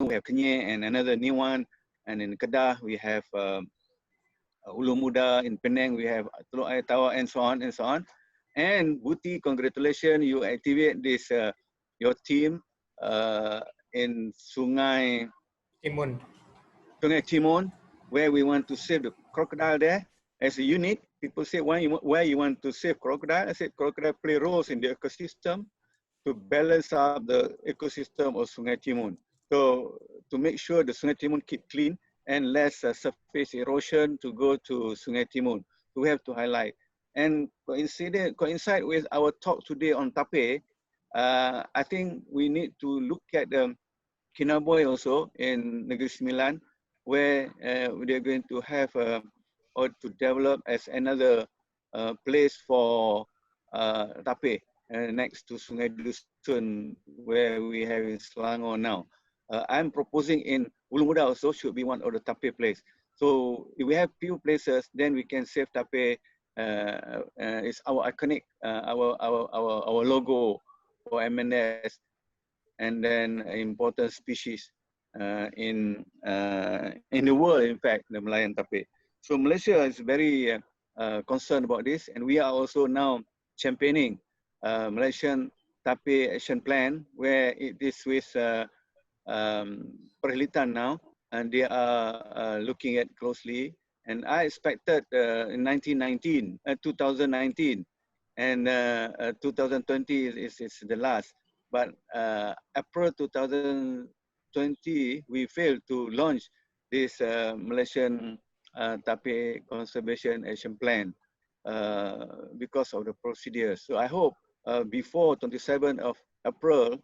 we have Kenyir and another new one. And in Kedah, we have Ulu Muda. In Penang, we have Teluk Air Tawar, and so on and so on. And Buti, congratulations, you activate this, your team in Sungai Timun, where we want to save the crocodile there as a unit. People say, why you want to save crocodile? I said, crocodile play roles in the ecosystem to balance up the ecosystem of Sungai Timun. So to make sure the Sungai Timun keep clean and less surface erosion to go to Sungai Timun. So we have to highlight. And coincide with our talk today on Tapir, I think we need to look at Kinabalu also in Negeri Sembilan, where they're going to have or to develop as another place for tapir next to Sungai Dusun, where we have in Selangor now. I'm proposing in Ulu Muda also should be one of the tapir place. So if we have few places, then we can save tapir. It's our iconic, our logo for MNS, and then important species in the world, in fact, the Malayan Tapir. So Malaysia is very concerned about this, and we are also now championing Malaysian Tapir Action Plan, where it is with Perhilitan now, and they are looking at closely. And I expected in 2019, and 2020 is the last. But April 2020, we failed to launch this Malaysian Tapir Conservation Action Plan because of the procedures. So I hope before 27th of April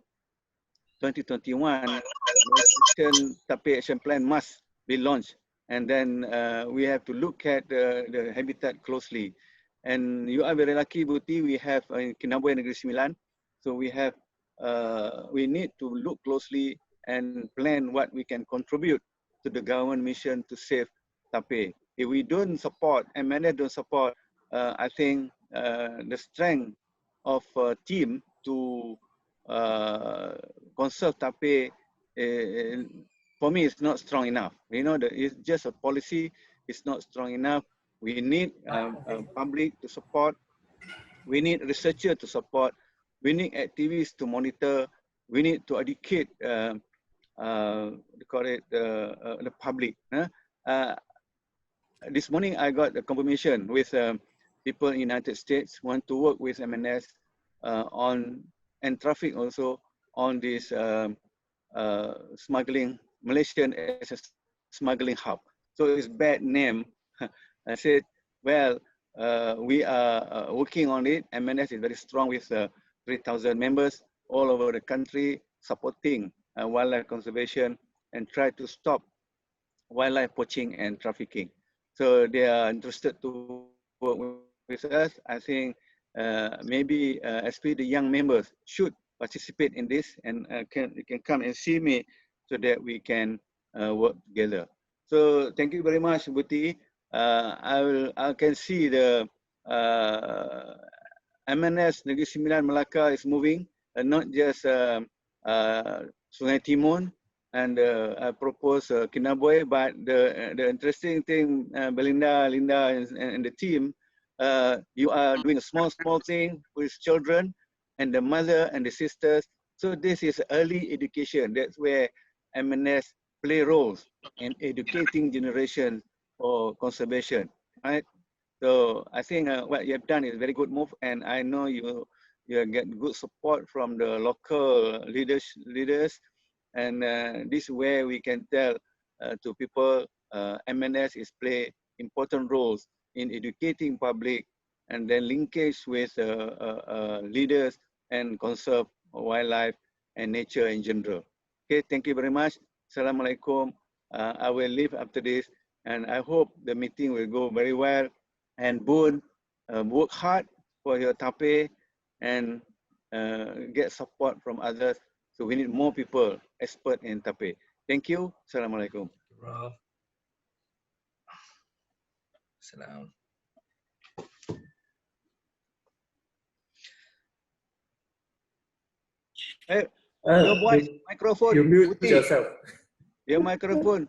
2021, Malaysian Tapir Action Plan must be launched. And then we have to look at the habitat closely. And you are very lucky, Buti, we have in Kinabalu Negeri Sembilan. So we have we need to look closely and plan what we can contribute to the government mission to save tapir. If we don't support, MNS don't support, I think the strength of a team to conserve tapir, for me, it's not strong enough. You know, it's just a policy, it's not strong enough. We need public to support. We need researchers to support. We need activists to monitor. We need to educate the public. This morning I got a confirmation with people in the United States want to work with MNS on and traffic also on this smuggling, Malaysian as a smuggling hub. So it's bad name. I said, well, we are working on it. MNS is very strong with 3,000 members all over the country supporting wildlife conservation and try to stop wildlife poaching and trafficking. So they are interested to work with us. I think maybe especially the young members should participate in this and can come and see me so that we can work together. So thank you very much, Buti. I can see the MNS Negeri Sembilan Melaka is moving, not just Sungai Timun, and I propose Kinabalu, but the interesting thing, Belinda, Linda, and the team, you are doing a small thing with children and the mother and the sisters. So this is early education. That's where MNS play roles in educating generation for conservation, right? So I think what you have done is a very good move, and I know you get good support from the local leaders, and this is where we can tell to people MNS is play important roles in educating public and then linkage with leaders and conserve wildlife and nature in general. Okay, thank you very much. Assalamualaikum. I will leave after this, and I hope the meeting will go very well. And Boon, work hard for your tapir and get support from others. So we need more people expert in tapir. Thank you. Assalamualaikum. Salam. Hey, your voice, microphone. You mute Buti. yourself. Your microphone.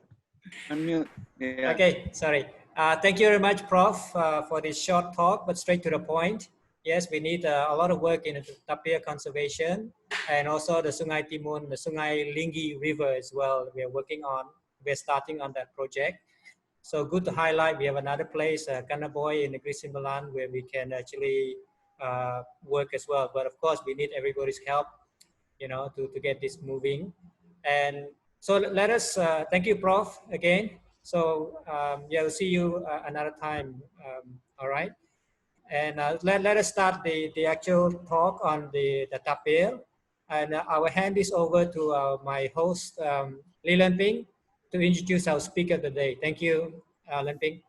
Unmute. Yeah. Okay, sorry. Thank you very much, Prof, for this short talk, but straight to the point. Yes, we need a lot of work in tapir conservation and also the Sungai Timun, the Sungai Lingi River as well. We are working on, we're starting on that project. So good to highlight, we have another place, Kanaboy in the Grisimbalan, where we can actually work as well. But of course, we need everybody's help, you know, to get this moving. And so let us, thank you, Prof, again. So yeah, we'll see you another time, all right? And let us start the actual talk on the tapir. And I will hand this over to my host, Lee Len Ping, to introduce our speaker today. Thank you, Len Ping.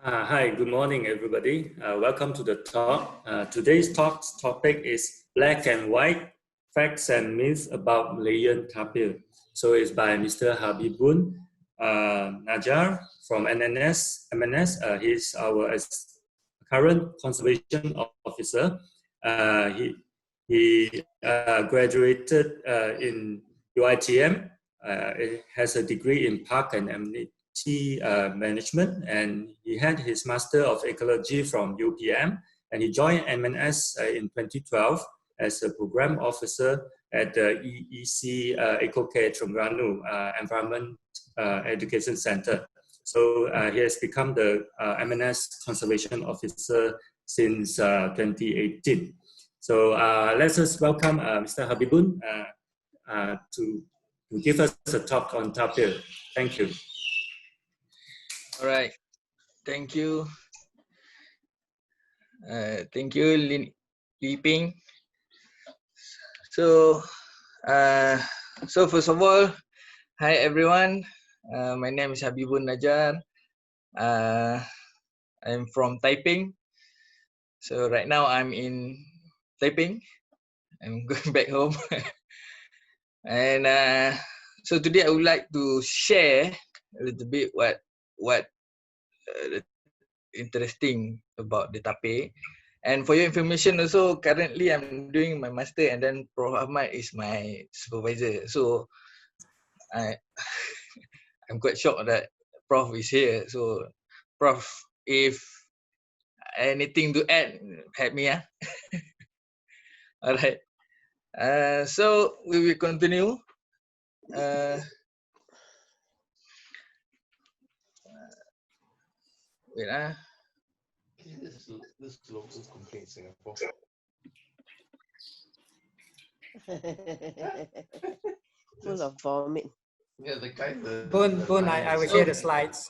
Hi, good morning, everybody. Welcome to the talk. Today's talk's topic is Black and White, Facts and Myths about Malayan Tapir. So it's by Mr. Habibun Najar from MNS. He's our current conservation officer. He graduated in UITM. Has a degree in park and amenity management, and he had his Master of Ecology from UPM, and he joined MNS in 2012 as a program officer at the EEC EcoCare Terengganu Environment Education Center. So he has become the MNS Conservation Officer since 2018. So let's just welcome Mr. Habibun to give us a talk on tapir. Thank you. All right. Thank you. Thank you, Li Ping. So first of all, hi everyone. My name is Habibun Najar. I'm from Taiping. So right now I'm in Taiping. I'm going back home. And so today I would like to share a little bit what interesting about the tapir. And for your information also, currently I'm doing my master, and then Prof Ahmad is my supervisor. So I'm quite shocked that Prof is here. So Prof, if anything to add, help me. All right. So we will continue. Wait. This local complaint Singapore. Full of vomit. Yeah, the guy. Boon, I will share the slides.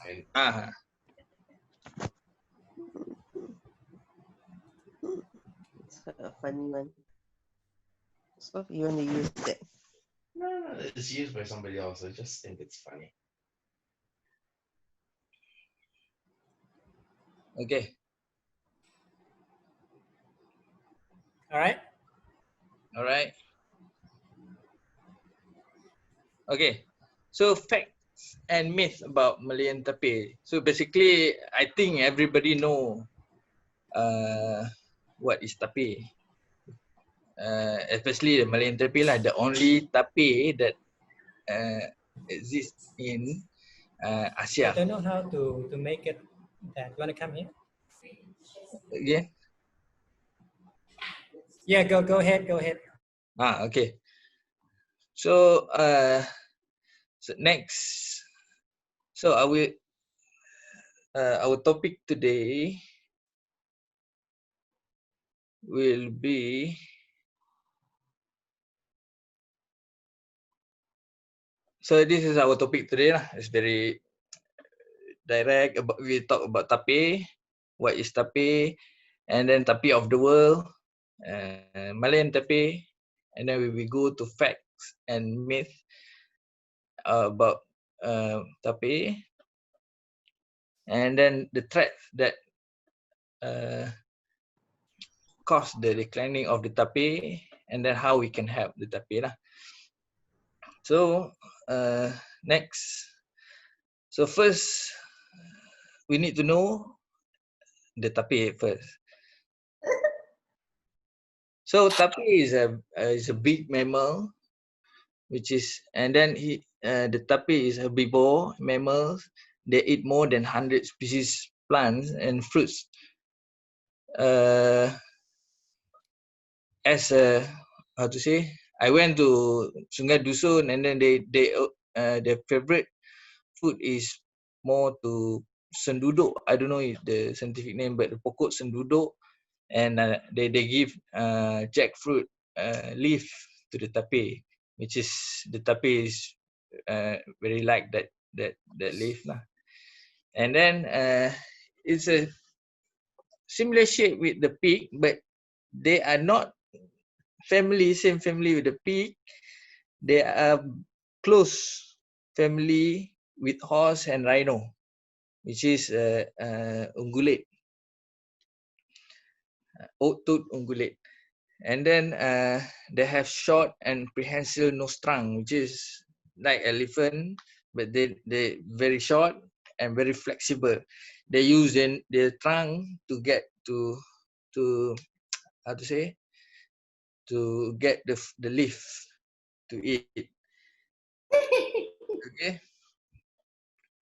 It's a funny one. So you want to use that? No, it's used by somebody else. I just think it's funny. Okay. All right. All right. Okay. So facts and myths about Malayan Tapir. So basically, I think everybody know what is tapir. Especially the Malayan tapir lah, the only tapir that exists in Asia. I don't know how to make it that. You want to come here? Yeah. Yeah, go ahead. Okay. So so next, so our topic today will be so this is our topic today lah. It's very direct. We talk about tapir, what is tapir, and then tapir of the world, Malayan tapir, and then we will go to facts and myth about tapir, and then the threats that cause the declining of the tapir, and then how we can help the tapir lah. So next, so first we need to know the tapir first. So tapir is a big mammal, which is, and then the tapir is herbivore mammals. They eat more than 100 species plants and fruits. As a, how to say, I went to Sungai Dusun, and then their favorite food is more to senduduk. I don't know if the scientific name, but the pokok senduduk, and they give jackfruit leaf to the tapir, which is the tapir is very like that leaf lah. And then it's a similar shape with the pig, but they are not same family with the pig. They are close family with horse and rhino, which is ungulate, oat-toed ungulate. And then they have short and prehensile nose trunk, which is like elephant, but they very short and very flexible. They use their trunk to get to how to say, to get the leaf to eat. Okay.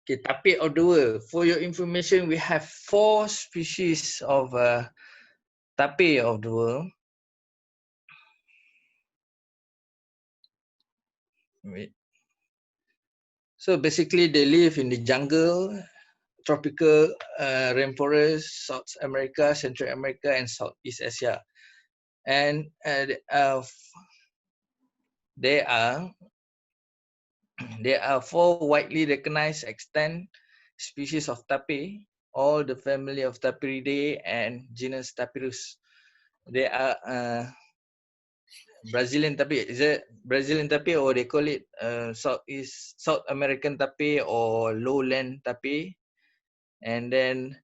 Okay, tapir of the world. For your information, we have 4 species of tapir of the world. Wait. So basically, they live in the jungle, tropical rainforest, South America, Central America, and Southeast Asia. And there are 4 widely recognized extant species of tapir, all the family of Tapiridae and genus Tapirs. They are Brazilian tapir. Is it Brazilian tapir, or they call it South American tapir or lowland tapir? And then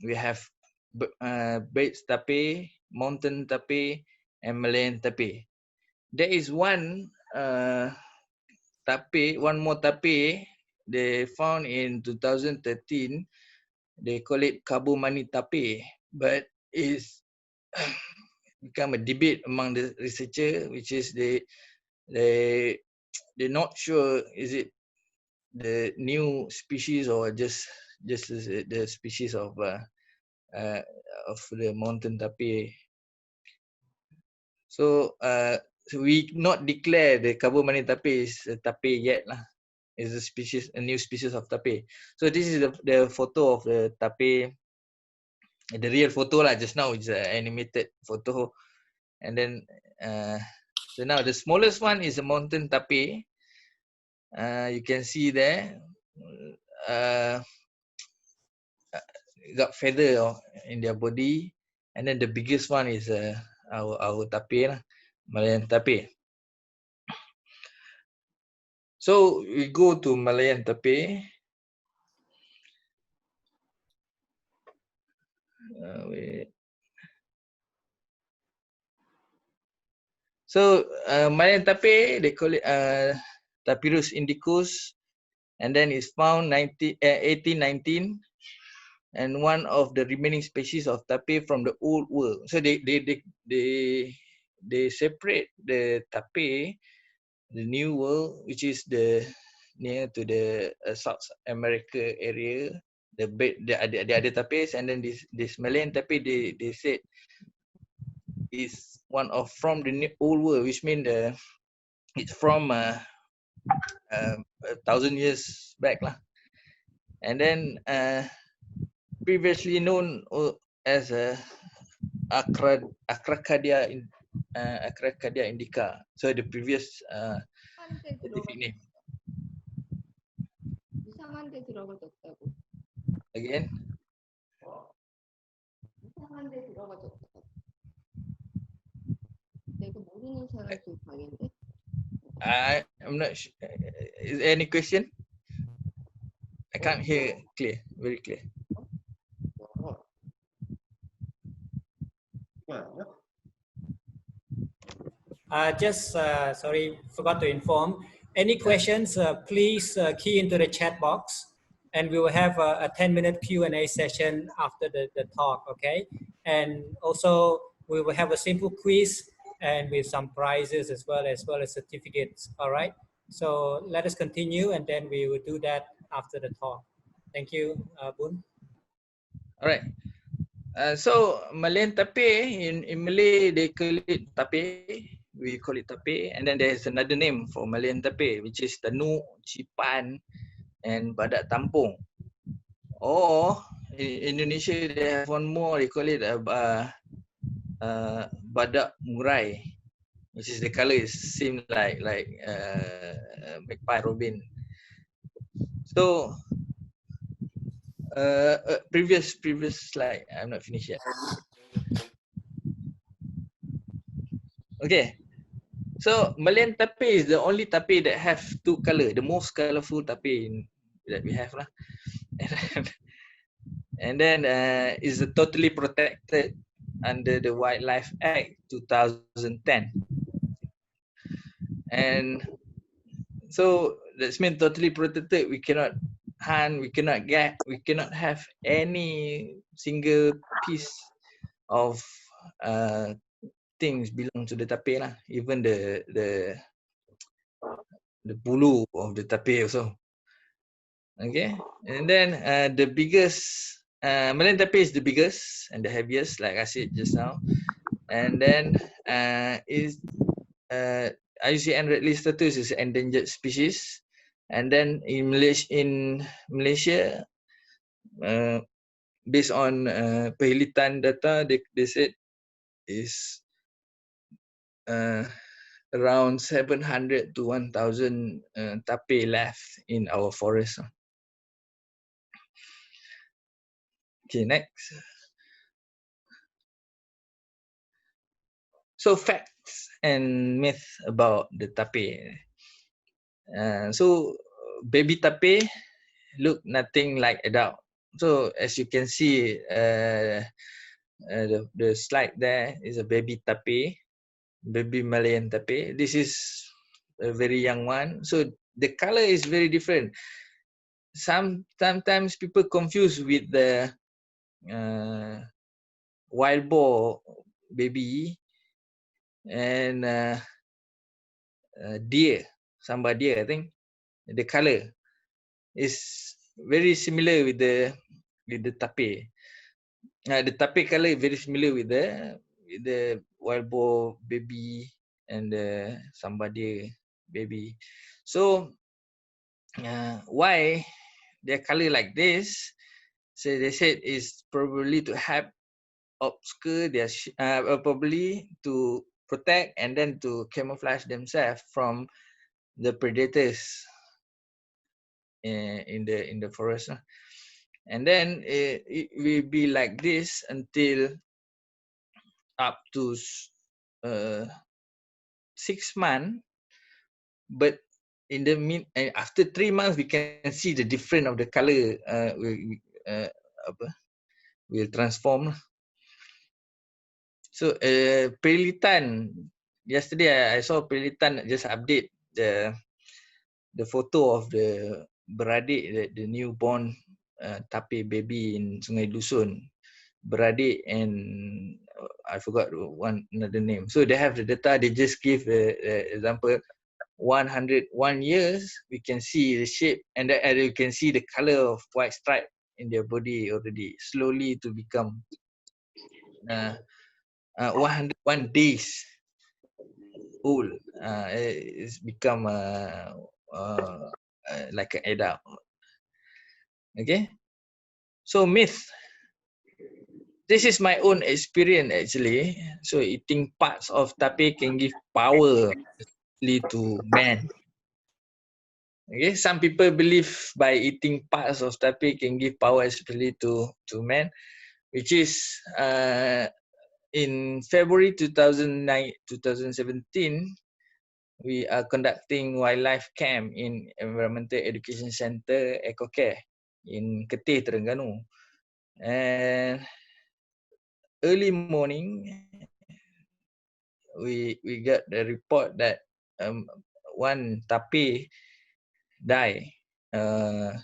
we have Bates tapir, mountain tapir, and Malayan tapir. There is one tapir, one more tapir they found in 2013. They call it Kabumani tapir, but it's become a debate among the researcher, which is they're not sure is it the new species or just the species of the mountain tapir. So we not declare the Kabumani tapir is a tapir yet lah. It's a new species of tapir. So this is the photo of the tapir, the real photo lah. Just now it's an animated photo, and then so now the smallest one is a mountain tapir. You can see there, got feather in their body, and then the biggest one is our tapir, Malayan tapir. So we go to Malayan tapir. Wait. So Malayan tapir, they call it Tapirus indicus, and then it's found 1819, and one of the remaining species of tapir from the old world. So they separate the tapir, the new world, which is the near to the South America area, the other tapirs, and then this Malayan tapir, they said is one of from the old world, which means it's from 1,000 years back lah. And then previously known as Acracadia indica. So the previous scientific name. Again. I'm not sure. Is there any question? I can't hear clear, very clear. Sorry, forgot to inform. Any questions, please key into the chat box, and we will have a 10-minute Q&A session after the talk, okay? And also, we will have a simple quiz and with some prizes as well as certificates, all right? So let us continue, and then we will do that after the talk. Thank you, Bun. All right. So Malayan Tapir in Malay they call it Tapir. We call it Tapir, and then there's another name for Malayan Tapir, which is Tanuk, Cipan, and Badak Tampung. Or in Indonesia they have one more. They call it Badak Murai, which is the color is same like magpie robin. So previous slide. I'm not finished yet. Okay. So Malayan tapir is the only tapir that have two color, the most colorful tapir that we have lah. And then is totally protected under the Wildlife Act 2010. And so that's mean totally protected. We cannot hunt, we cannot get, we cannot have any single piece of things belong to the tapir lah. Even the bulu of the tapir also. Okay, and then the biggest Malayan tapir is the biggest and the heaviest, like I said just now. And then is IUCN Red List status is endangered species. And then in Malaysia, based on Perhilitan data, they said is around 700 to 1,000 tapir left in our forest. Okay, next. So facts and myth about the tapir. So baby tapir look nothing like adult. So as you can see, the slide there is a baby tapir, baby Malayan tapir. This is a very young one. So the color is very different. Sometimes people confuse with the wild boar baby and deer, samba deer. I think the color is very similar with the tapir. The tapir color is very similar with the wild boar baby and the samba deer baby. So why their color like this? So they said is probably to help obscure their probably to protect and then to camouflage themselves from the predators in the forest. And then it will be like this until up to 6 months. But in the after 3 months, we can see the difference of the color will transform. So Perhilitan, yesterday I saw Perhilitan just update the photo of the beradik, the newborn tapir baby in Sungai Dusun. Beradik and I forgot another name. So they have the data. They just give the example. 101 years, we can see the shape and you can see the color of white stripe in their body already, slowly to become 101 days old. It's become like an adult. Okay, so myth. This is my own experience actually. So eating parts of tapir can give power to man. Okay, some people believe by eating parts of tapir can give power especially to man, which is in February 2017 we are conducting wildlife camp in Environmental Education Center EcoCare in Keteh, Terengganu. And early morning we got the report that one tapir die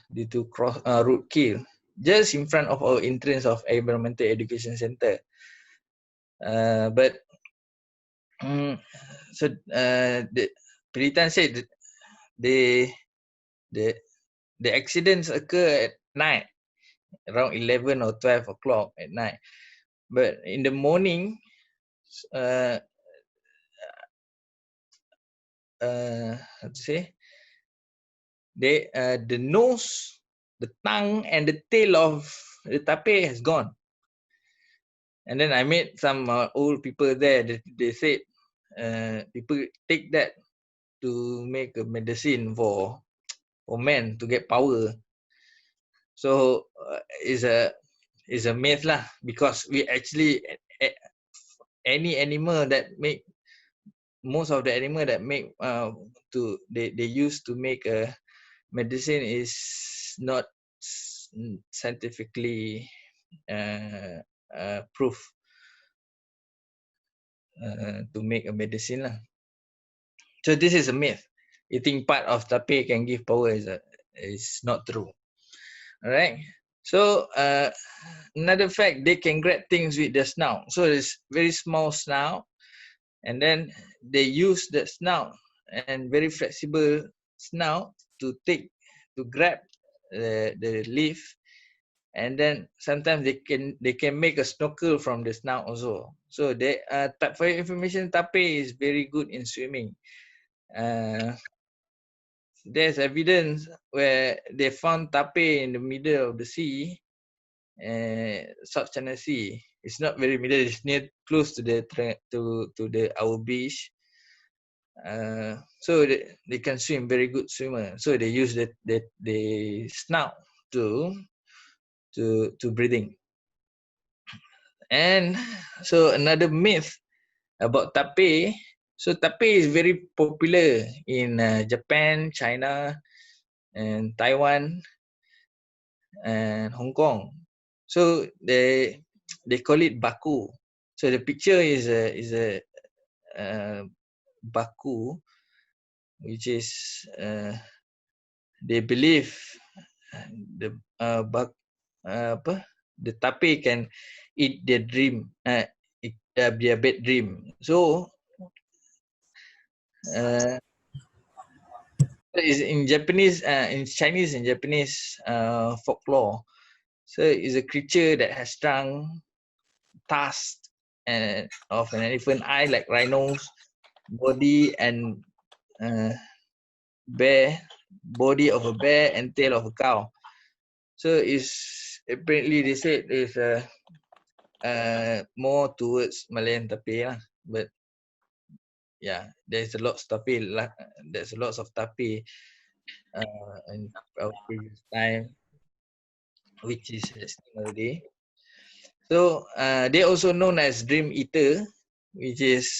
due to road kill just in front of our entrance of Environmental Education Center. But so the Perhilitan said the accidents occur at night, around 11 or 12 o'clock at night. But in the morning, how to say, the nose, the tongue, and the tail of the tapir has gone. And then I met some old people there. They said people take that to make a medicine for men to get power. So is a myth lah, because we actually any animal that make, most of the animal that make they use to make a medicine is not scientifically proof to make a medicine lah. So this is a myth. Eating part of tapir can give power is not true. All right. So another fact, they can grab things with the snout. So it's very small snout, and then they use the snout and very flexible snout to grab the leaf, and then sometimes they can make a snorkel from the snout also. So they for your information, tapir is very good in swimming. There's evidence where they found tapir in the middle of the sea, South China Sea. It's not very middle; it's near close to the our beach. So they can swim, very good swimmer. So they use the snout to breathing. And so another myth about tapir. So tapir is very popular in Japan, China, and Taiwan, and Hong Kong. So they call it baku. So the picture is a baku, which is they believe the the tapir can eat their their bed dream. So is in Japanese, in Chinese and Japanese folklore. So it's a creature that has strong tusks and of an elephant eye like rhinos, body and body of a bear and tail of a cow. So it's apparently they said it's more towards Malayan Tapir, but yeah, there's a lot of tapir. There's a lots of tapir in our previous time, which is extinct already. So they also known as dream eater, which is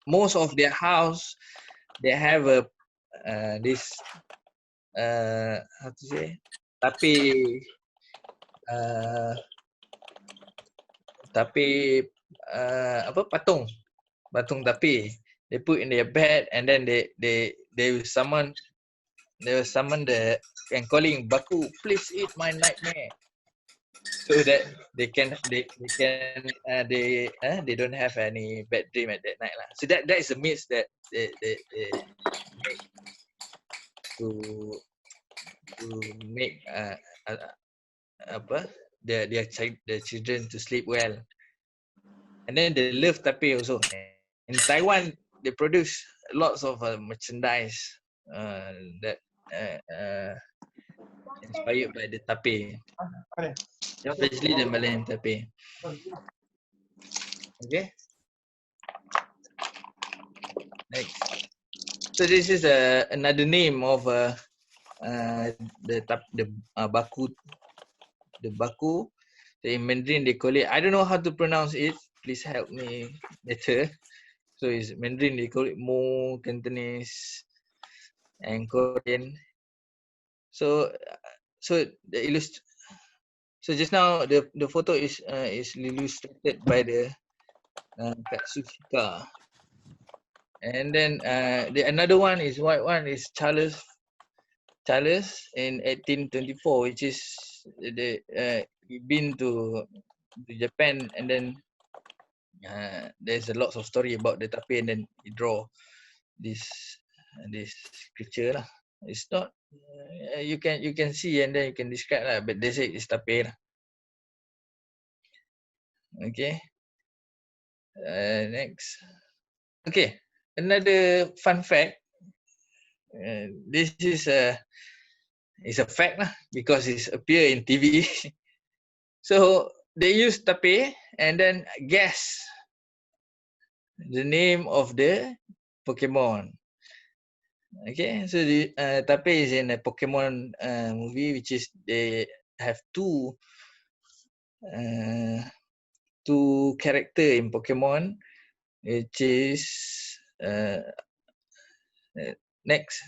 most of their house they have a this how to say, tapir patung tapir. They put in their bed, and then they will summon and calling baku, please eat my nightmare, so that they don't have any bad dream at that night lah. So that is a myth that they make to make their children to sleep well. And then they love tapir also. In Taiwan, they produce lots of merchandise that inspired by the tapir, especially the Malayan tapir. Okay. Next. So this is another name of the baku. The baku. So in Mandarin they call it, I don't know how to pronounce it. Please help me later. So it's Mandarin they call it Mo, Cantonese, and Korean. So just now the photo is illustrated by the Katsushika. And then another one is white one is Charles in 1824, which is he been to Japan, and then there's a lot of story about the tapir, and then he draw this this creature lah. It's not you can see and then you can describe lah, but they say it's tapir lah. Okay. Next. Okay. Another fun fact. This is a fact lah because it's appear in TV. So they use tapir and then guess the name of the Pokemon. Okay, so the Tapir is in a Pokemon movie, which is they have two character in Pokemon, which is next.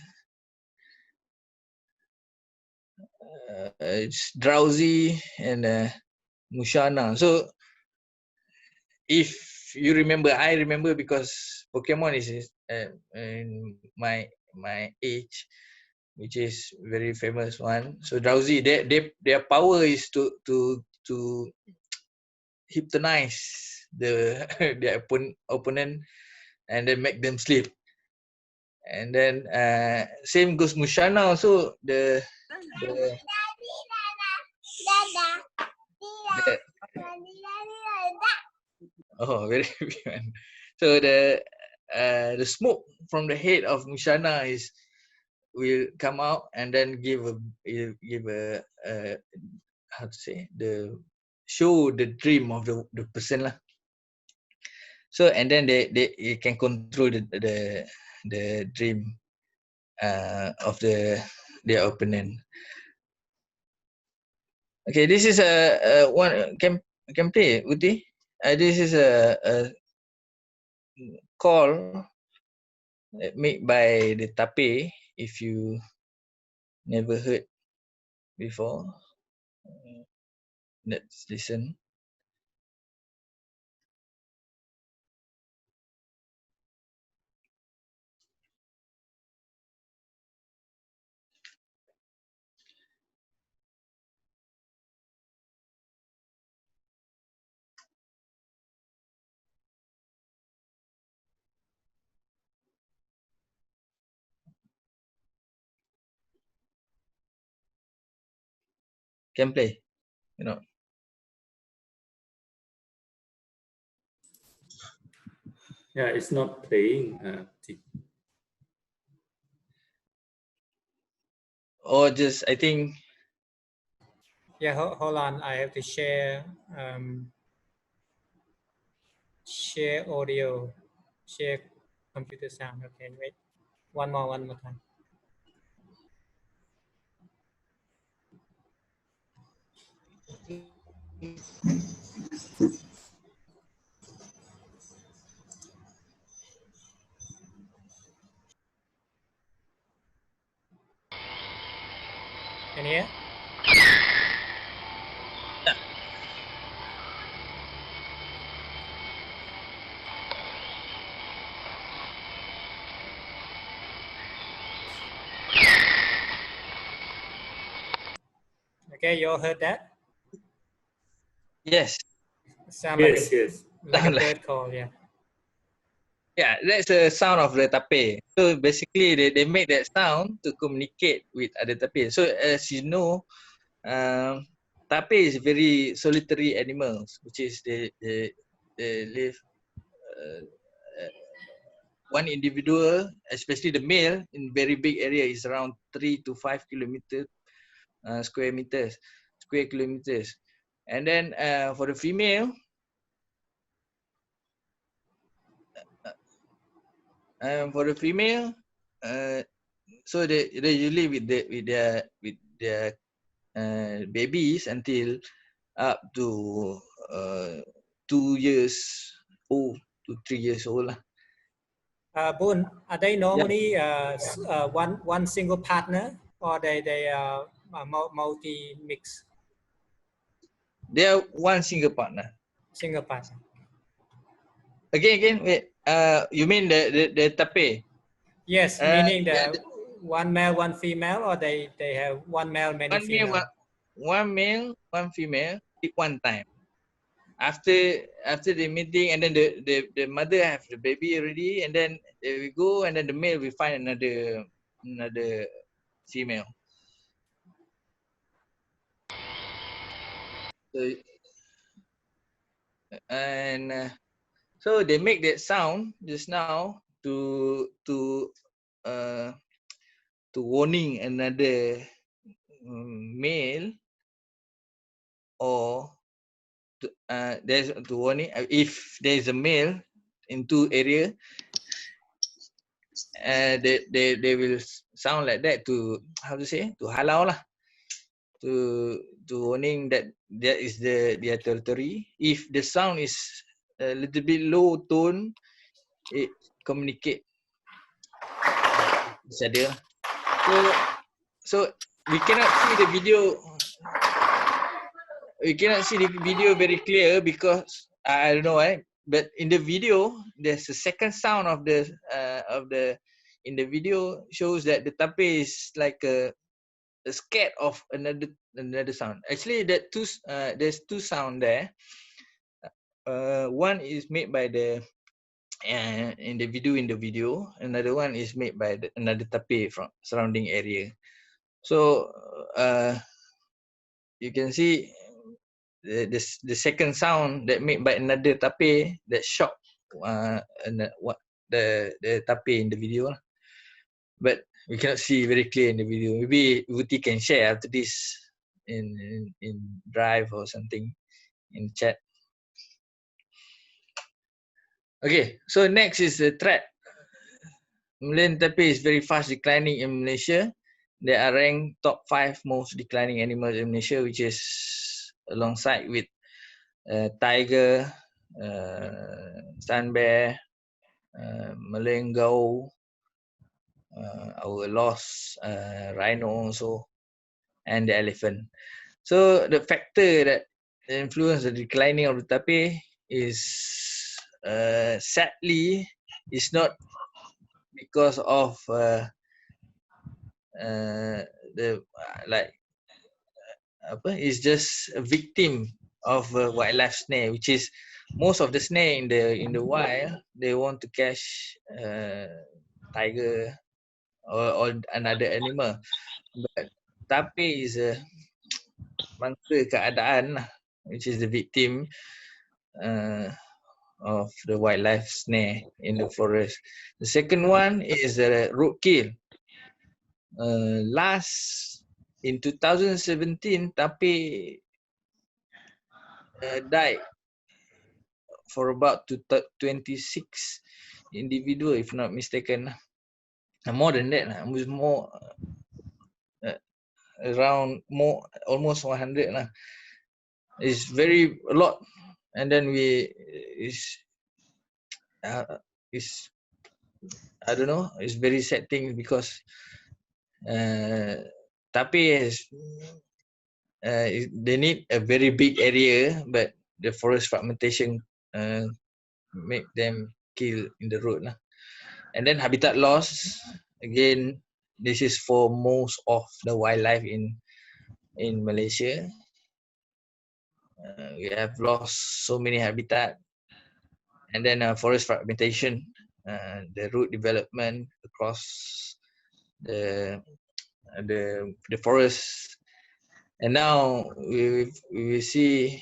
It's Drowsy and Mushana. So if you remember, I remember because Pokemon is in my age, which is very famous one. So Drowsy, their power is to hypnotize their opponent and then make them sleep. And then same goes Mushana also. The oh, very big one. So the smoke from the head of Mushana will come out and then give a how to say, show the dream of the person lah. So and then they can control the dream of their opponent. Okay, this is a one can play Uti. This is a call made by the Tapir. If you never heard before, let's listen. Can play, you know. Yeah, it's not playing. Or just, I think. Yeah, hold on. I have to share share audio, share computer sound. Okay, wait. One more time. Can you hear? Okay, you all heard that? Yes. Sound like Yes. like a bird call, yeah. Yeah, that's the sound of the tapir. So basically, they make that sound to communicate with other tapir. So as you know, tapir is very solitary animals, which is they live one individual, especially the male, in very big area is around 3 to 5 square kilometers. And then for the female, so they usually with their babies until up to 2 years old to 3 years old lah. Boon, are they normally one single partner or they are multi mix? They are one single partner. Single partner. Again, wait. You mean the tapir? Yes, meaning one male, one female, or they have one male, many female. One male, one female at one time. after the meeting, and then the mother have the baby already, and then there we go, and then the male will find another female. So, and so they make that sound just now to warning another male, or there's to warning if there is a male in two area, they will sound like that to, how to say, to halau lah, to warning that that is their territory. If the sound is a little bit low tone, it communicate each other. So we cannot see the video. We cannot see the video very clear because I don't know why. But in the video, there's a second sound of the in the video shows that the tapir is like scared of another sound. Actually, that there's two sound there. One is made by the in the video. Another one is made by another tapir from surrounding area. So you can see the second sound that made by another tapir that shocked the tapir in the video. But we cannot see very clear in the video. Maybe Vuti can share after this in Drive or something in chat. Okay, so next is the threat. Malayan tapir is very fast declining in Malaysia. They are ranked top 5 most declining animals in Malaysia, which is alongside with tiger, sun bear, Malayan goat, our lost rhino also, and the elephant. So the factor that influence the declining of the tapir is sadly is not because of the is just a victim of wildlife snare, which is most of the snare in the wild, they want to catch tiger or another animal. But tapir is a mangsa keadaan, which is the victim of the wildlife snare in the forest. The second one is roadkill. Last in 2017, tapir died for about 26 individual, if not mistaken. More than that, almost more, around more, almost 100 lah. It's very a lot, and then it's I don't know. It's very sad thing because tapir they need a very big area, but the forest fragmentation make them kill in the road lah. And then habitat loss, again, this is for most of the wildlife in Malaysia. We have lost so many habitat, and then forest fragmentation, the root development across the forest, and now we see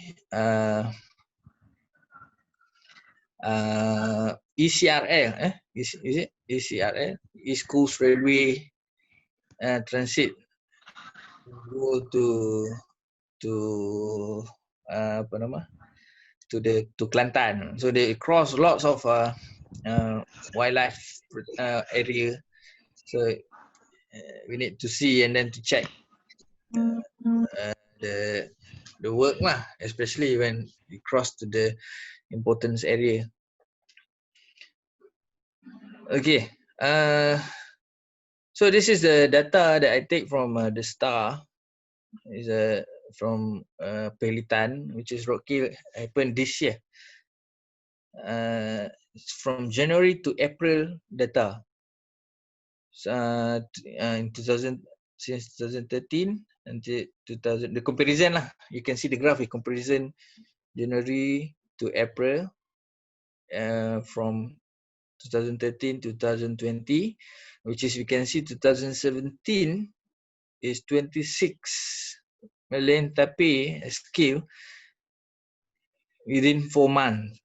ECRL, is it ECRL, East Coast Railway Transit, go to Kelantan. So they cross lots of wildlife area. So we need to see and then to check the work lah, especially when we cross to the importance area. Okay, so this is the data that I take from the STAR. Is from Pelitan, which is roadkill happened this year. It's from January to April data. In 2000, since 2013 until 2000, the comparison lah. You can see the graph, comparison January to April, from 2013 to 2020, which is we can see 2017 is 26 Malayan Tapir has killed within 4 months,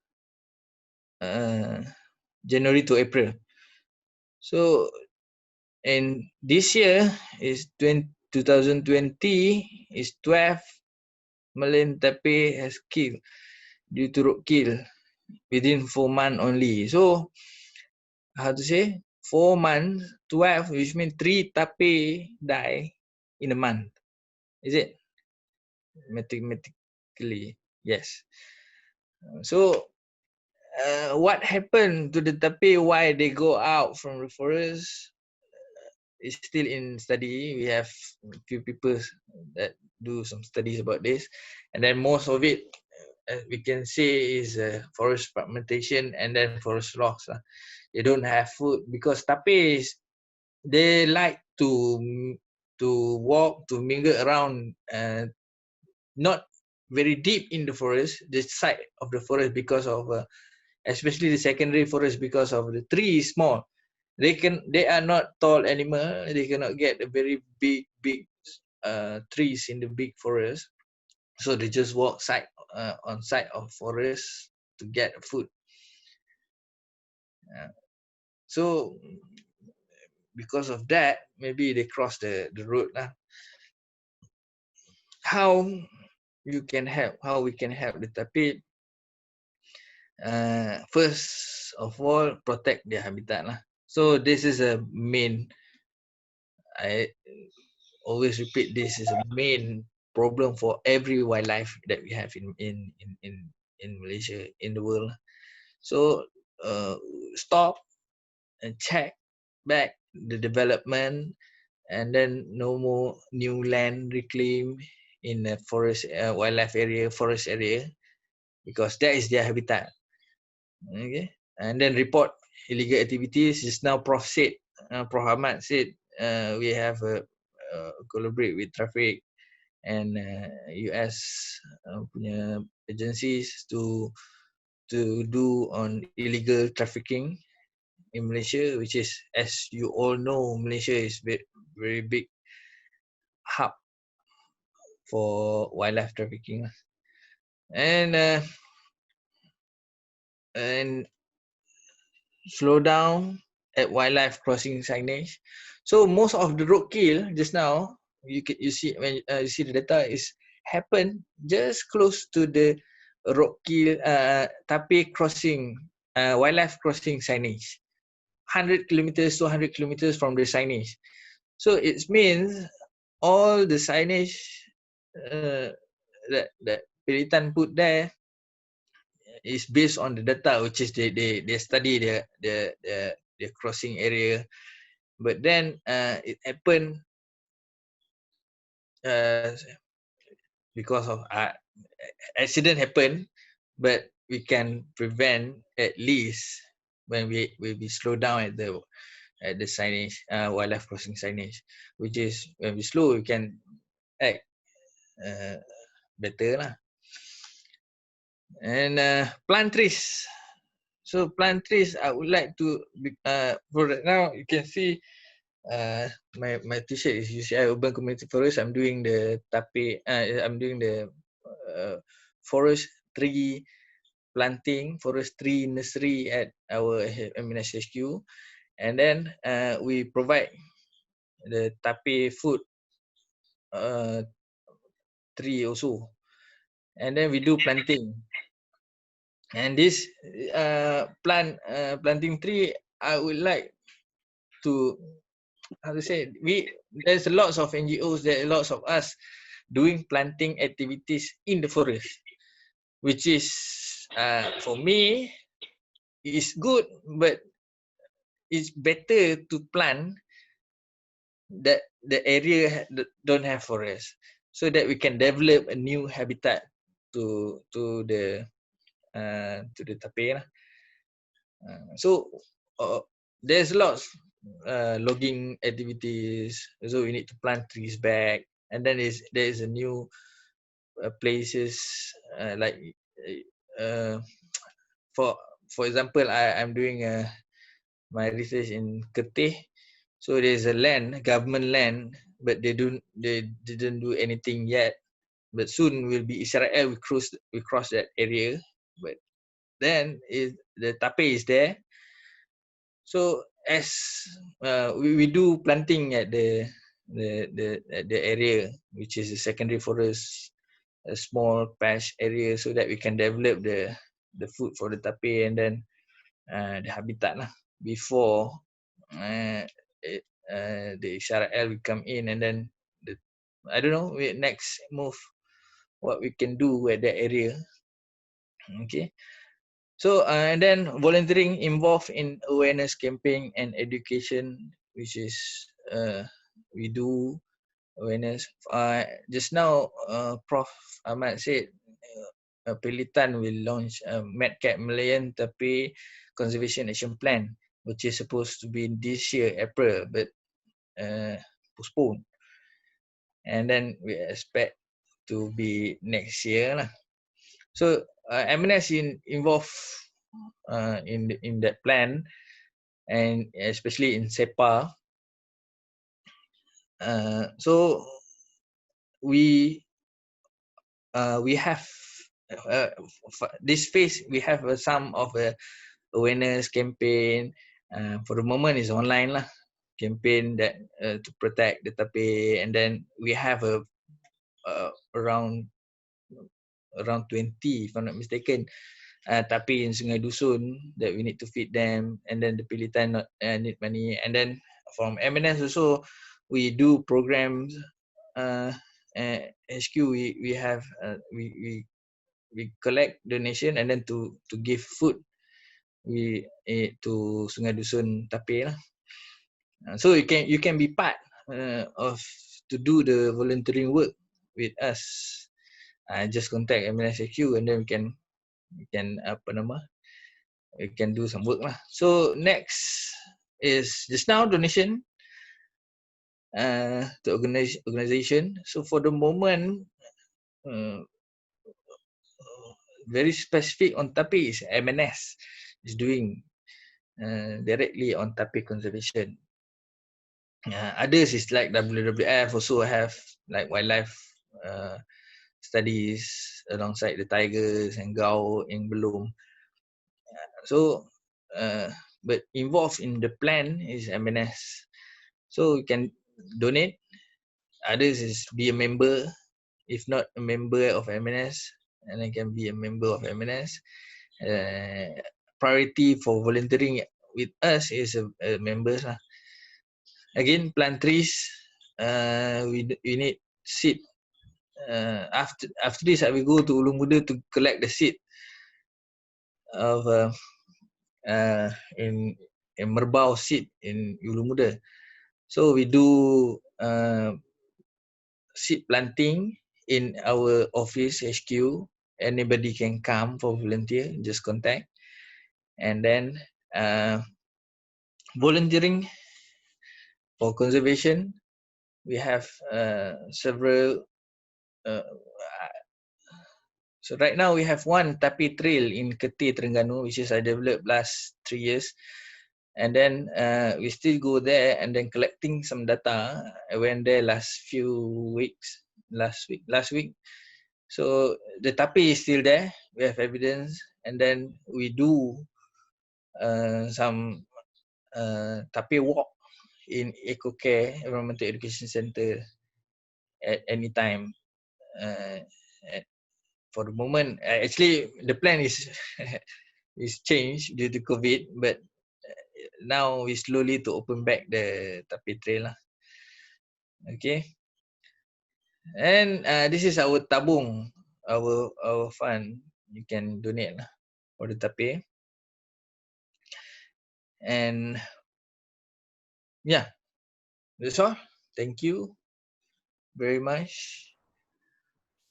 January to April. So, and this year is 2020 is 12 Malayan Tapir has killed due to roadkill within 4 months only. So, how to say? 4 months, 12, which means 3 tapir die in a month. Is it? Mathematically, yes. So, what happened to the tapir? Why they go out from the forest is still in study. We have a few people that do some studies about this, and then most of it, as we can say, is forest fragmentation and then forest loss. They don't have food because tapirs, they like to walk, to mingle around, not very deep in the forest, the side of the forest, because of especially the secondary forest, because of the tree is small. They are not tall animal. They cannot get a very big trees in the big forest. So they just walk on side of forest to get food. So because of that, maybe they cross the road lah. How we can help the tapir? First of all, protect their habitat lah. So this is a main, I always repeat, this is a main problem for every wildlife that we have in Malaysia, in the world. So stop and check back the development, and then no more new land reclaim in the forest, wildlife area, forest area, because that is their habitat. Okay, and then report illegal activities. Just now Prof Ahmad said, we have collaborate with traffic and US punya agencies to do on illegal trafficking in Malaysia, which is, as you all know, Malaysia is very big hub for wildlife trafficking, and slow down at wildlife crossing signage. So most of the roadkill just now, you see, when you see the data is happen just close to the roadkill tapir crossing, wildlife crossing signage, 100 kilometers, 200 kilometers from the signage. So it means all the signage that Pelitan put there is based on the data, which is they study the crossing area. But then it happened because of accident happen, but we can prevent at least when we slow down at the signage, wildlife crossing signage, which is when we slow, we can act better lah. And plant trees. So plant trees, I would like to, for right now, you can see my t-shirt is UCI Urban Community Forest. I'm doing the tapir, I'm doing the forest tree planting, forest tree nursery at our MNS HQ. And then we provide the tapir food tree also. And then we do planting. And this planting tree, I would like to, how to say, there's lots of NGOs, there are lots of us doing planting activities in the forest, which is for me is good, but it's better to plant that the area that don't have forest, so that we can develop a new habitat to the tapir. So there's lots logging activities, so we need to plant trees back. And then there is a new places like for example, I'm doing my research in Kerteh. So there's a land, government land, but they didn't do anything yet. But soon will be Israel. We cross that area. But then the tapir is there. So as we do planting at the area, which is a secondary forest, a small patch area, so that we can develop the food for the tapir and then the habitat lah before the Israel will come in, and then I don't know, next move what we can do at that area. Okay. So and then volunteering involved in awareness campaign and education, which is we do awareness. Just now, Prof. Ahmad said Pelitan will launch a MedCap Malayan Tapir Conservation Action Plan, which is supposed to be this year April, but postponed. And then we expect to be next year lah. So MNS involved in that plan, and especially in SEPA. So we have this phase. We have some of a awareness campaign. For the moment, is online lah. Campaign that to protect the tapir, and then we have around 20, if I'm not mistaken, tapir in Sungai Dusun that we need to feed them, and then the Pelitan need money, and then from MNS also we do programs. HQ we have we collect donation and then to give food to Sungai Dusun tapir lah. So you can be part of to do the volunteering work with us. Just contact MNSHQ and then we can we can do some work lah. So next is just now donation to organization. So for the moment, very specific on tapir is MNS is doing directly on tapir conservation. Others is like WWF also have like wildlife studies alongside the tigers and gao yang belum. So but involved in the plan is MNS. So you can donate. Others is be a member. If not a member of MNS, and I can be a member of MNS. Priority for volunteering with us is members lah. Again, plant trees. We need seed. After this, I will go to Ulu Muda to collect the seed of in merbau seed in Ulu Muda. So we do seed planting in our office HQ. Anybody can come for volunteer. Just contact, and then volunteering for conservation. We have several. So right now we have one tapir trail in Kerteh, Terengganu, which is I developed last 3 years, and then we still go there and then collecting some data. I went there last week. So the tapir is still there. We have evidence, and then we do some tapir walk in Eco Care Environmental Education Center at any time. For the moment, actually the plan is is changed due to COVID, but now we slowly to open back the tapir trail lah. Okay, and this is our tabung, our fund. You can donate lah for the tapir, and yeah, that's all. Thank you very much.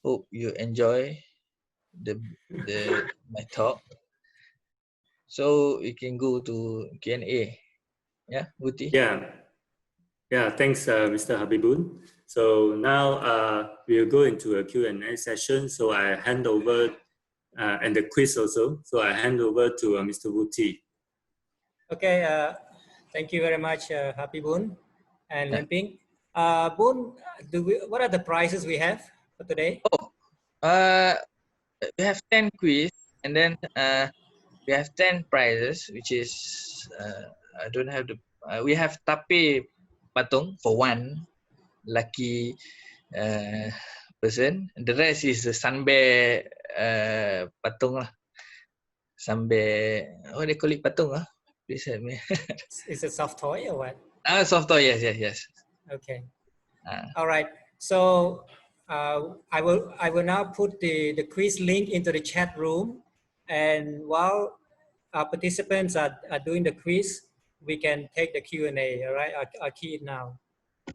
Hope you enjoy my talk. So you can go to Q&A. Yeah, Guti? Yeah, thanks, Mr. Habibun. So now we'll go into a Q&A session. So I hand over and the quiz also. So I hand over to Mr. Wuti. Okay, thank you very much, Habibun and Limping. Boon, what are the prizes we have for today? Oh, we have 10 quiz, and then we have 10 prizes, which is I don't have the. We have Tapir patung for one lucky person. The rest is the sun bear patung lah. Sun bear. What they call it patung ah? Please help me. Is it soft toy or what? Soft toy. Yes. Okay. All right. So I will now put the quiz link into the chat room, and while our participants are doing the quiz, we can take the Q&A. All right. I'll key it now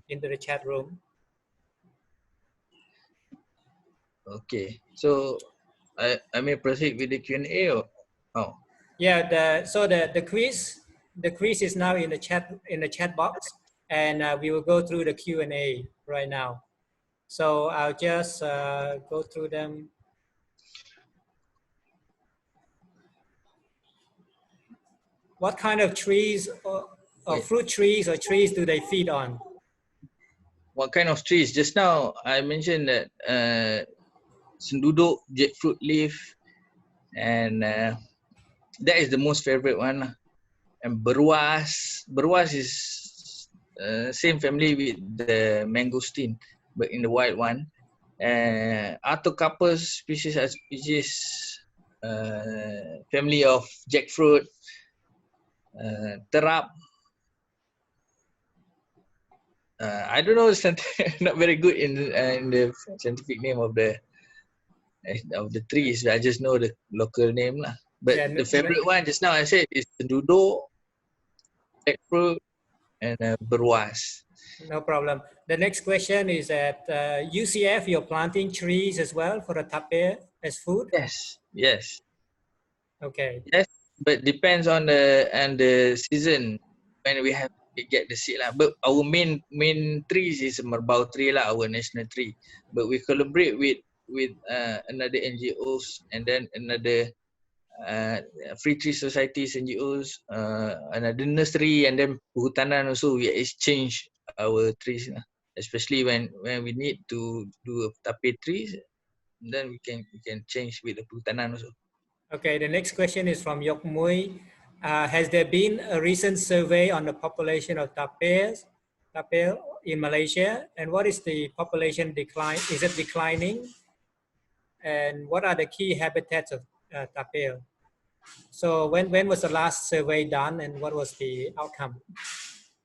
into the chat room. Okay. So I may proceed with the Q&A or oh. Yeah. The quiz is now in the chat box, and we will go through the Q&A right now. So I'll just go through them. What kind of trees or fruit trees or trees do they feed on? What kind of trees? Just now I mentioned that senduduk, jackfruit leaf, and that is the most favorite one. And beruas is same family with the mangosteen, but in the white one. Artocarpus species are family of jackfruit. Terap. I don't know, not very good in the scientific name of the trees. I just know the local name lah. But Yeah, the favorite one just now I said is senduduk, jackfruit, and beruas. No problem. The next question is that UCF, you're planting trees as well for the tapir as food? Yes. Okay. Yes, but depends on the season when we have to get the seed lah. But our main trees is merbau tree lah, our national tree. But we collaborate with another NGOs and then another free tree societies NGOs, another nursery, and then perhutanan also. We exchange our trees lah. Especially when we need to do a tapir trees, then we can change with the perhutanan also. Okay, the next question is from Yok Mui. Has there been a recent survey on the population of tapir in Malaysia? And what is the population decline? Is it declining? And what are the key habitats of tapir? So when was the last survey done, and what was the outcome?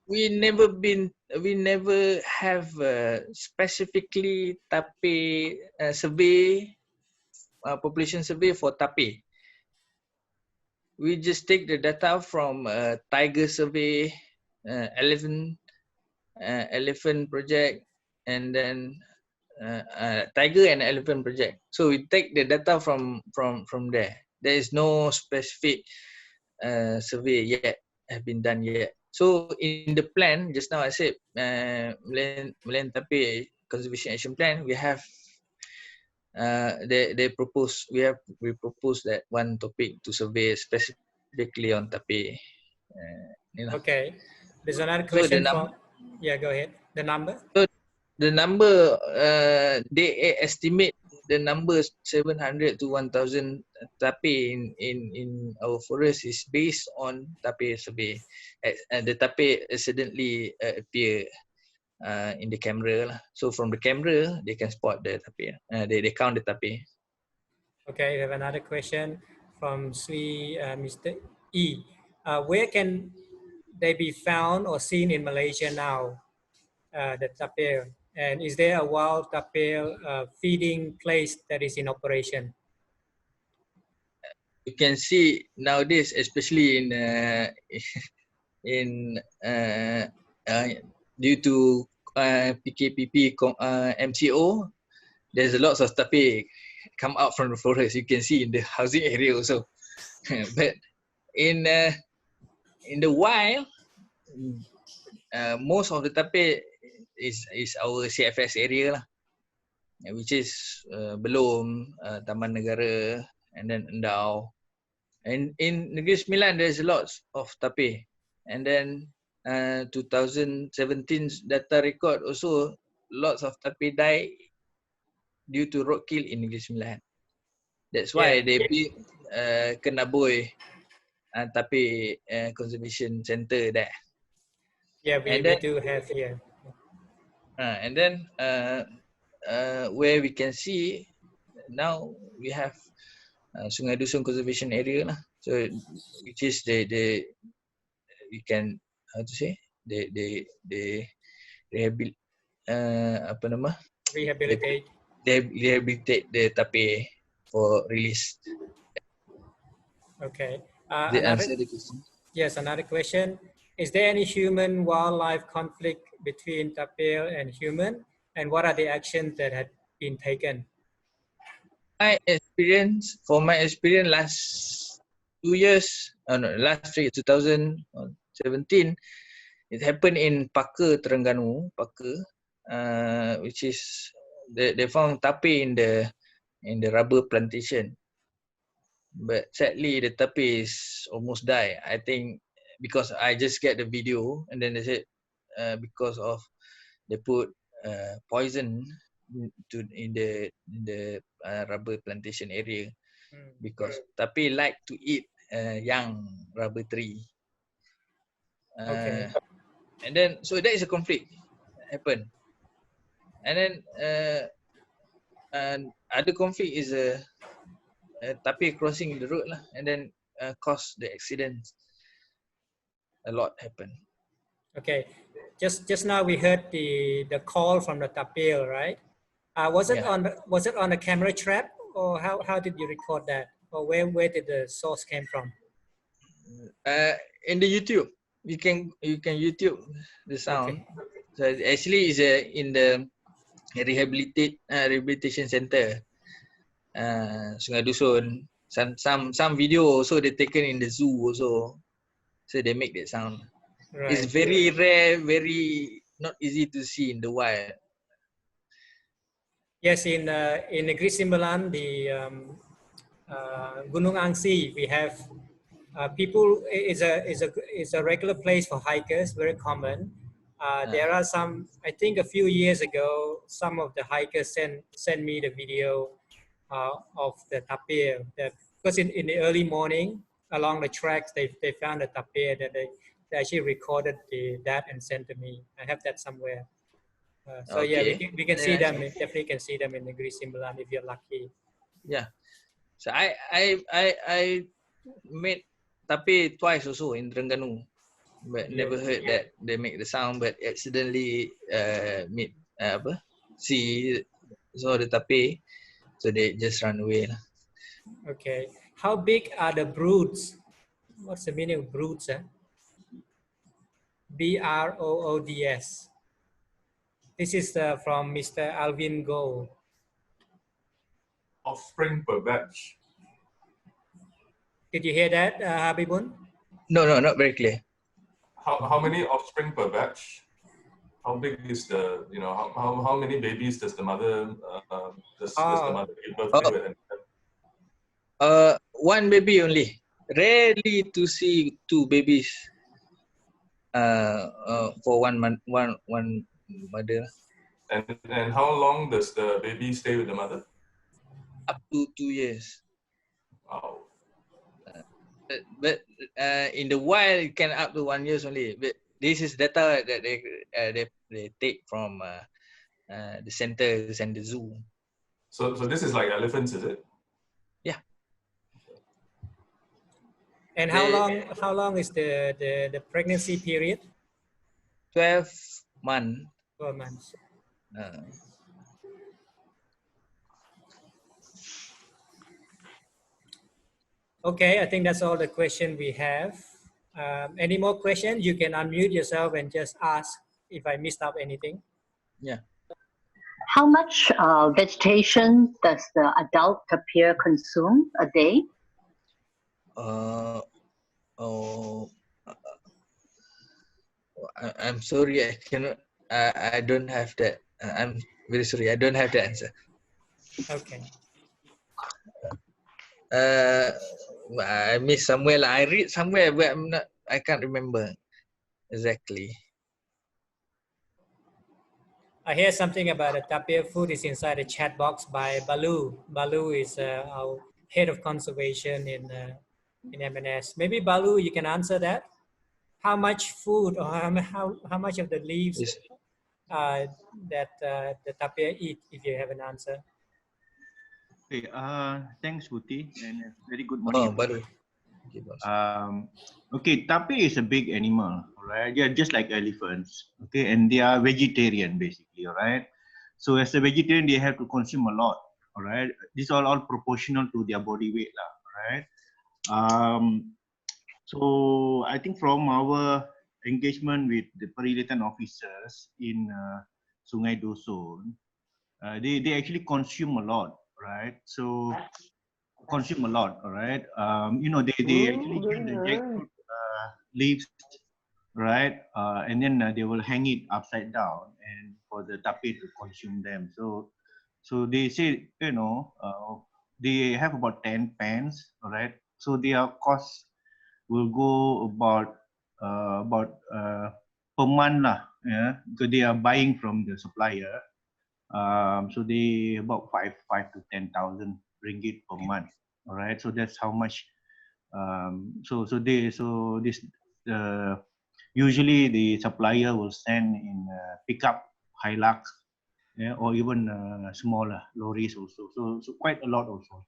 We never have specifically tapir survey, population survey for tapir. We just take the data from tiger survey, elephant project, and then tiger and elephant project. So we take the data from there. There is no specific survey yet have been done yet. So in the plan, just now I said Malayan Tapir Conservation Action Plan, we have we propose that one topic to survey specifically on tapir. Okay, there's another question. Yeah, go ahead. The number. So the number they estimate the number 700 to 1,000 tapir in our forest is based on tapir survey. The tapir accidentally appear in the camera lah. So from the camera they can spot the tapir. They count the tapir. Okay, we have another question from Mr. E. Where can they be found or seen in Malaysia now? The tapir, and is there a wild tapir feeding place that is in operation? You can see nowadays, especially due to PKPP MCO, there's a lot of tapir come out from the forest. You can see in the housing area also. But in the wild, most of the tapir is our CFS area lah, which is Belum, Taman Negara, and then Endau. And in Negeri Sembilan, there's lots of tapir. And then 2017 data record also lots of tapir die due to roadkill in Negeri Sembilan. That's why they built Kenaboi Tapir Conservation Center there. Yeah, we do have here. And then where we can see now we have Sungai Dusun Conservation Area lah. So which is the we can how to say they Rehabilitate the tapir for release. Okay. They answer the question. Yes, another question. Is there any human-wildlife conflict between tapir and human? And what are the actions that have been taken? From my experience, last 2 years, last 3 years, 2017, it happened in Paka, Terengganu, Paka, which is they found tapir in the rubber plantation. But sadly, the tapir is almost die. I think because I just get the video, and then they said because of they put poison in the rubber plantation area, because tapir like to eat young rubber tree. Okay. And then so that is a conflict happen. And then other conflict is tapir crossing the road lah, and then cause the accidents. A lot happen. Okay. Just now we heard the call from the tapir, right? Was it on the camera trap, or how did you record that, or where did the source came from? In the YouTube, you can YouTube the sound. Okay. So actually is in the rehabilitation center, Sungai Dusun. Some video also they taken in the zoo also, so they make that sound. Right. It's very rare, very not easy to see in the wild. Yes, in Negeri Sembilan, the Gunung Angsi, we have people. Is a regular place for hikers, very common. There are some. I think a few years ago, some of the hikers sent me the video of the tapir. Because in the early morning along the tracks, they found a tapir that they actually recorded that and sent to me. I have that somewhere. So okay. Yeah, we can see them. Definitely can see them in Negeri Sembilan if you're lucky. Yeah. So I met tapir twice also in Terengganu, but never heard that they make the sound. But accidentally saw the tapir, so they just run away lah. Okay. How big are the broods? What's the meaning of broods? BROODS. This is from Mr. Alvin Go. Offspring per batch. Did you hear that, Habibun? No, not very clear. How many offspring per batch? How big is the, how many babies does the mother does the mother give birth to? One baby only. Rarely to see two babies for one mother. And how long does the baby stay with the mother? Up to 2 years. Wow. But in the wild, it can up to 1 year only. But this is data that they take from the centers and the zoo. So this is like elephants, is it? Yeah. And how long is the pregnancy period? 12 months. 12 months. Okay, I think that's all the question we have. Any more questions? You can unmute yourself and just ask if I missed out anything. Yeah. How much vegetation does the adult tapir consume a day? I'm sorry, I cannot. I don't have that. I'm very sorry, I don't have the answer. Okay. I missed somewhere. I read somewhere, but I can't remember exactly. I hear something about a tapir food is inside the chat box by Balu. Balu is our head of conservation in MNS. Maybe Balu, you can answer that. How much food or how much of the leaves Yes. that the tapir eat? If you have an answer. Okay, thanks, Buti, and a very good Oh, morning. baru. Okay, boss. Okay, tapir is a big animal, right? They are just like elephants, okay, and they are vegetarian basically, all right? So as a vegetarian, they have to consume a lot, all right? These are all proportional to their body weight, lah, right? So I think from our engagement with the perilitan officers in Sungai Dusun, they actually consume a lot, right? So consume a lot, all right? You know, they actually get the jackfruit leaves, right? And then they will hang it upside down and for the tapir to consume them. So they say, you know, they have about 10 pens, all right? So their cost will go about per month lah, yeah, because they are buying from the supplier. So they about 5 to 10,000 ringgit per month. All right, so that's how much. Usually the supplier will send in pickup Hilux, yeah, or even smaller lorries also. So quite a lot also.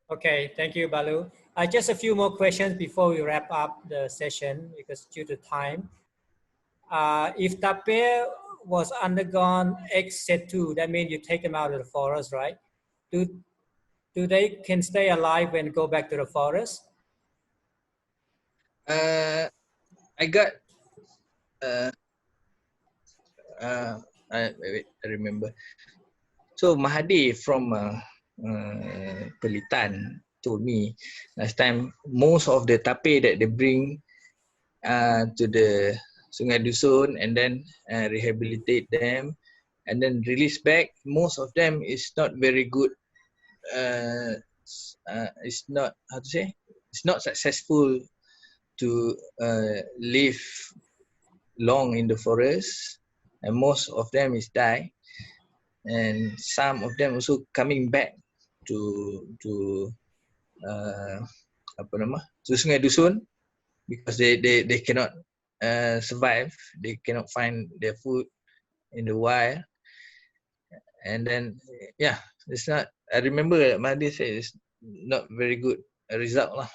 Okay, thank you, Balu. Just a few more questions before we wrap up the session because due to time. If tapir was undergone ex-situ, that means you take them out of the forest, right? Do they can stay alive and go back to the forest? I got wait, I remember. So Mahathir from Pelitan told me last time most of the tapir that they bring to the Sungai Dusun and then rehabilitate them and then release back, most of them is not very good. It's not, how to say, it's not successful to live long in the forest, and most of them is die, and some of them also coming back to apa nama, to Sungai Dusun because they cannot survive, they cannot find their food in the wild, and then yeah, it's not. I remember Mahathir said it's not very good result lah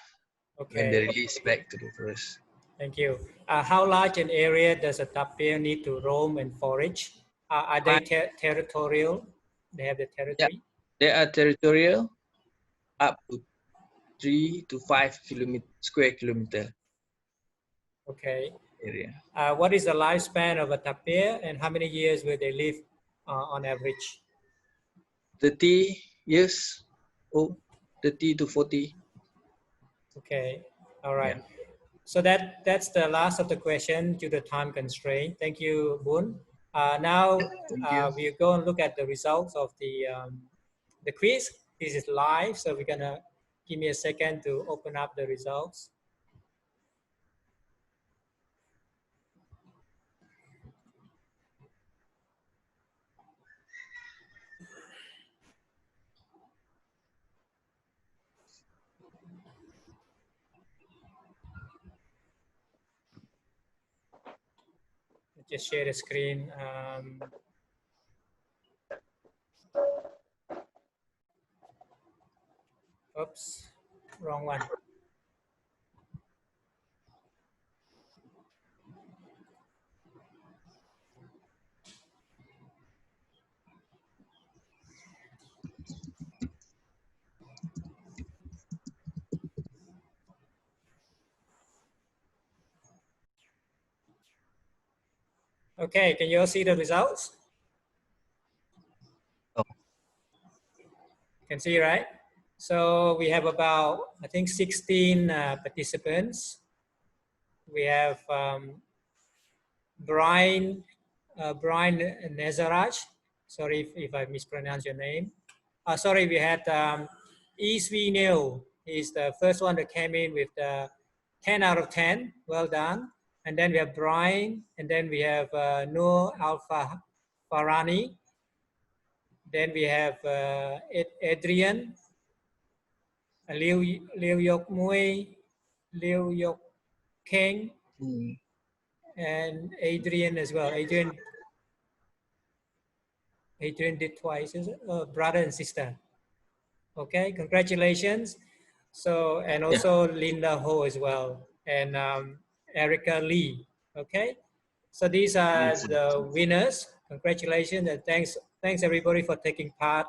when they Okay, release back to the forest. thank you. How large an area does a tapir need to roam and forage? Are they territorial? They have the territory? They are territorial up to 3 to 5 square kilometer Okay. area. What is the lifespan of a tapir and how many years will they live on average? 30 years old, 30 to 40. Okay, all right. Yeah. So that's the last of the question due to time constraint. Thank you, Boon. Now we'll go and look at the results of the quiz. This is live, so we're gonna give me a second to open up the results. Just share the screen. Oops, wrong one. Okay, can you all see the results? Oh. Can see, right? So we have about, I think, 16 participants. We have Brian Nazaraj. Sorry if I mispronounced your name. Sorry, we had Easy Neil is the first one that came in with 10 out of 10. Well done. And then we have Brian, and then we have Noor Alpha Farani. Then we have Adrian, Liu Yok Mui, Liu Yok King, and Adrian as well. Adrian did twice, brother and sister. Okay, congratulations. So, and also Linda Ho as well, and Erica Lee. Okay, so these are the winners. Congratulations and thanks everybody for taking part.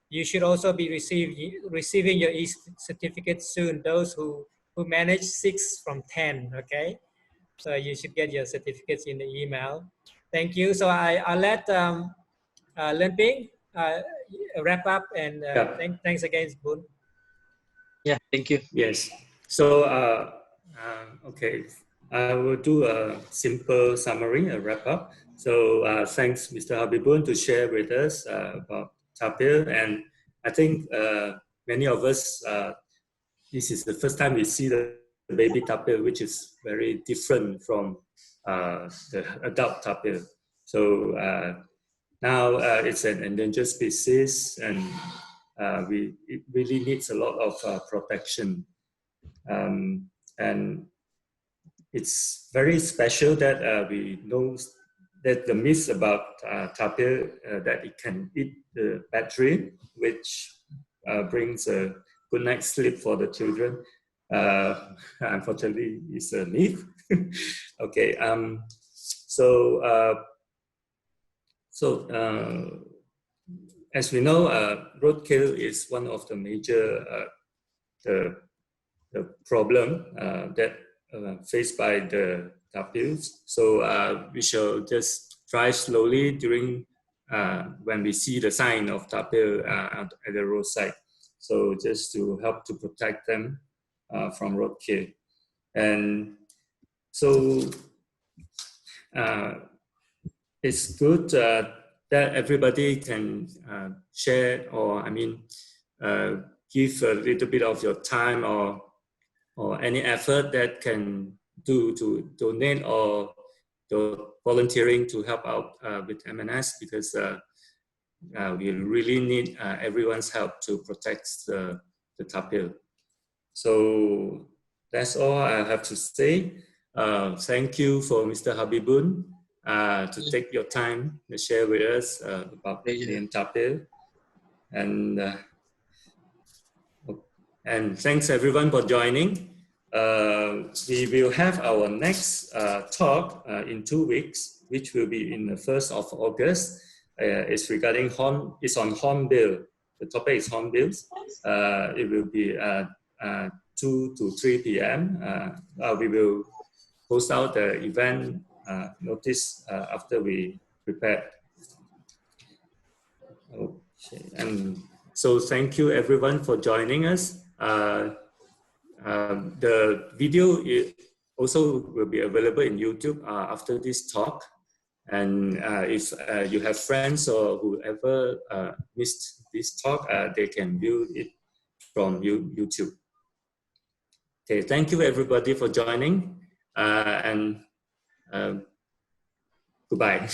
You should also be receiving your certificate soon. Those who managed 6 from 10. Okay, so you should get your certificates in the email. Thank you. So I'll let Len Ping wrap up, and thanks again, Boon. Yeah, thank you. Yes. So, okay, I will do a simple summary, a wrap up. So, thanks, Mr. Habibun, to share with us about tapir. And I think many of us, this is the first time we see the baby tapir, which is very different from the adult tapir. So now it's an endangered species, and it really needs a lot of protection. And it's very special that we know that the myth about tapir, that it can eat the battery, which brings a good night's sleep for the children. Unfortunately, it's a myth. Okay, as we know, roadkill is one of the major the problem that faced by the tapirs. So we shall just drive slowly during when we see the sign of tapir at the roadside. So just to help to protect them from roadkill. And so it's good that everybody can share, or give a little bit of your time or any effort that can do to donate or volunteering to help out with M&S, because we really need everyone's help to protect the tapir. So that's all I have to say. Thank you for Mr. Habibun to take your time to share with us about the tapir. And thanks everyone for joining. We will have our next talk in 2 weeks, which will be in the 1st of August. It's regarding it's on hornbill. The topic is hornbills. It will be 2 to 3 p.m. We will post out the event notice after we prepare. Okay. And so thank you everyone for joining us. The video also will be available in YouTube after this talk. And if you have friends or whoever missed this talk, they can view it from YouTube. Okay, thank you everybody for joining, and goodbye.